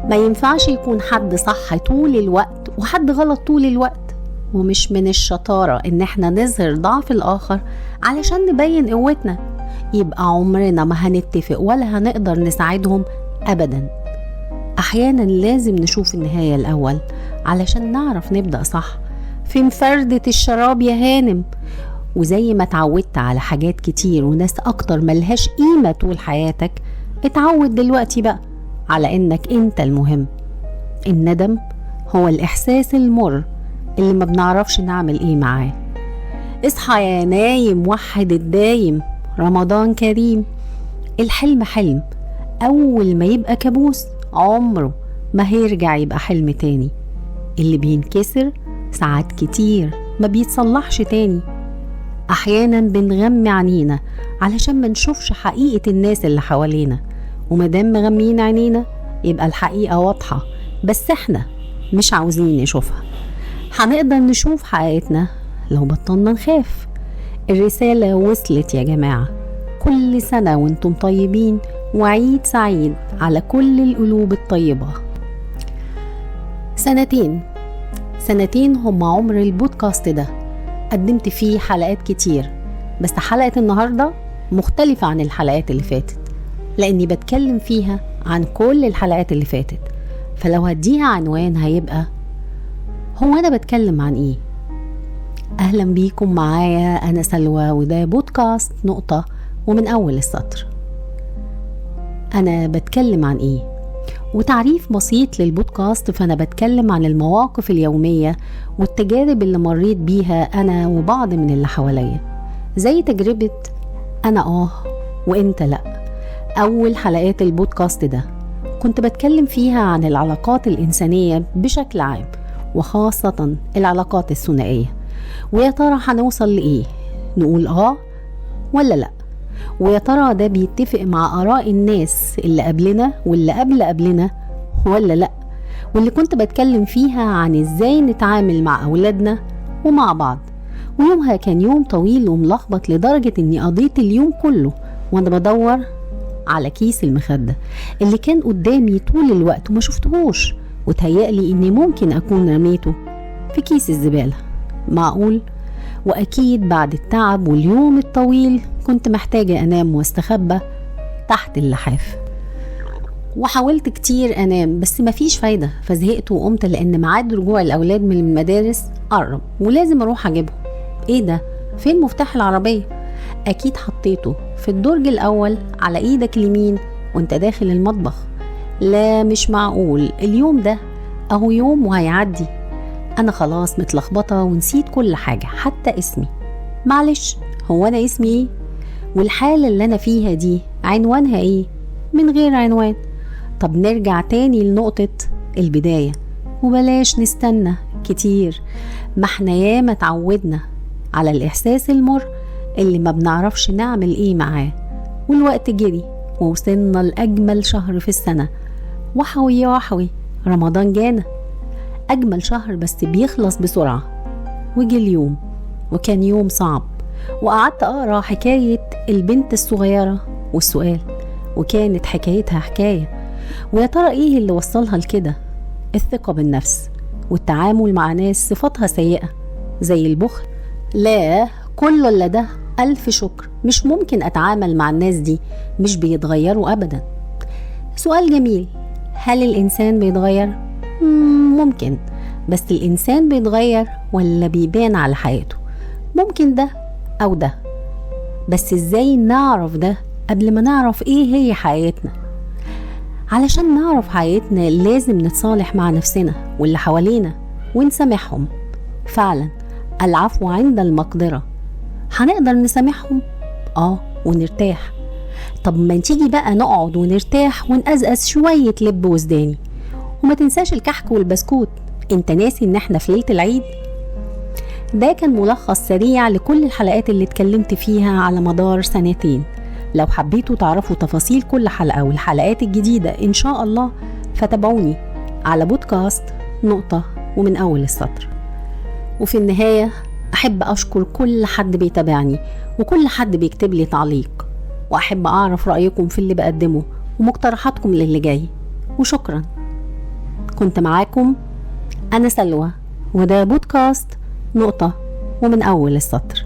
ما ينفعش يكون حد صح طول الوقت وحد غلط طول الوقت، ومش من الشطارة ان احنا نظهر ضعف الاخر علشان نبين قوتنا، يبقى عمرنا ما هنتفق ولا هنقدر نساعدهم ابدا. احيانا لازم نشوف النهاية الاول علشان نعرف نبدأ صح. فين فردة الشراب يا هانم؟ وزي ما اتعودت على حاجات كتير وناس اكتر ملهاش قيمة طول حياتك، اتعود دلوقتي بقى على انك انت المهم. الندم هو الاحساس المر اللي ما بنعرفش نعمل ايه معاه. اصحى يا نايم، وحد الدايم، رمضان كريم. الحلم حلم، اول ما يبقى كابوس عمره ما هيرجع يبقى حلم تاني. اللي بينكسر ساعات كتير ما بيتصلحش تاني. احيانا بنغمي عينينا علشان ما نشوفش حقيقة الناس اللي حوالينا، ومادام مغميين عينينا يبقى الحقيقة واضحة، بس احنا مش عاوزين نشوفها. هنقدر نشوف حقيقتنا لو بطلنا نخاف. الرسالة وصلت يا جماعة. كل سنة وانتم طيبين، وعيد سعيد على كل القلوب الطيبة. سنتين هم عمر البودكاست ده. قدمت فيه حلقات كتير، بس حلقة النهاردة مختلفة عن الحلقات اللي فاتت، لأني بتكلم فيها عن كل الحلقات اللي فاتت. فلو هديها عنوان هيبقى هو أنا بتكلم عن إيه؟ أهلا بيكم معايا، أنا سلوى، وده بودكاست نقطة ومن أول السطر. أنا بتكلم عن إيه؟ وتعريف بسيط للبودكاست، فأنا بتكلم عن المواقف اليومية والتجارب اللي مريت بيها أنا وبعض من اللي حواليا، زي تجربة أنا وإنت لأ. أول حلقات البودكاست ده كنت بتكلم فيها عن العلاقات الإنسانية بشكل عام، وخاصة العلاقات الثنائية. ويا ترى هنوصل لإيه؟ نقول ولا لأ؟ ويا ترى ده بيتفق مع آراء الناس اللي قبلنا واللي قبلنا ولا لأ؟ واللي كنت بتكلم فيها عن إزاي نتعامل مع أولادنا ومع بعض. ويومها كان يوم طويل وملخبط لدرجة إني قضيت اليوم كله وأنا بدور على كيس المخدة اللي كان قدامي طول الوقت وما شفتهوش، وتهيألي إني ممكن أكون رميته في كيس الزبالة. معقول؟ وأكيد بعد التعب واليوم الطويل كنت محتاجة أنام واستخبى تحت اللحاف. وحاولت كتير أنام بس مفيش فايدة، فزهقت وقمت لأن ميعاد رجوع الأولاد من المدارس قرب ولازم أروح أجيبهم. إيه ده؟ فين مفتاح العربية؟ أكيد حطيته في الدرج الأول على إيدك اليمين وانت داخل المطبخ. لا مش معقول، اليوم ده أهو يوم وهيعدي. أنا خلاص متلخبطة ونسيت كل حاجة حتى اسمي. معلش، هو أنا اسمي إيه؟ والحالة اللي أنا فيها دي عنوانها إيه؟ من غير عنوان. طب نرجع تاني لنقطة البداية، وبلاش نستنى كتير. ما احنا ياما اتعودنا على الإحساس المر اللي ما بنعرفش نعمل إيه معاه، والوقت جري ووصلنا لأجمل شهر في السنة. وحوي رمضان جانا، أجمل شهر بس بيخلص بسرعة. وجي اليوم وكان يوم صعب، وقعدت أقرأ حكاية البنت الصغيرة والسؤال، وكانت حكايتها حكاية. ويا ترى إيه اللي وصلها لكده؟ الثقة بالنفس والتعامل مع ناس صفاتها سيئة زي البخل. لا، كل اللي ده ألف شكر، مش ممكن أتعامل مع الناس دي، مش بيتغيروا أبدا. سؤال جميل، هل الإنسان بيتغير؟ ممكن، بس الإنسان بيتغير ولا بيبان على حياته؟ ممكن ده أو ده، بس إزاي نعرف ده قبل ما نعرف إيه هي حياتنا؟ علشان نعرف حياتنا لازم نتصالح مع نفسنا واللي حوالينا ونسامحهم. فعلا العفو عند المقدرة. هنقدر نسامحهم ونرتاح. طب ما تيجي بقى نقعد ونرتاح ونقزقز شوية لب وزداني، وما تنساش الكحك والبسكوت. انت ناسي ان احنا في ليلة العيد؟ ده كان ملخص سريع لكل الحلقات اللي اتكلمت فيها على مدار سنتين. لو حبيتوا تعرفوا تفاصيل كل حلقة والحلقات الجديدة ان شاء الله، فتابعوني على بودكاست نقطة ومن اول السطر. وفي النهاية احب اشكر كل حد بيتابعني وكل حد بيكتب لي تعليق، واحب اعرف رأيكم في اللي بقدمه ومقترحاتكم للي جاي. وشكرا. كنت معاكم أنا سلوى، وده بودكاست نقطة ومن أول السطر.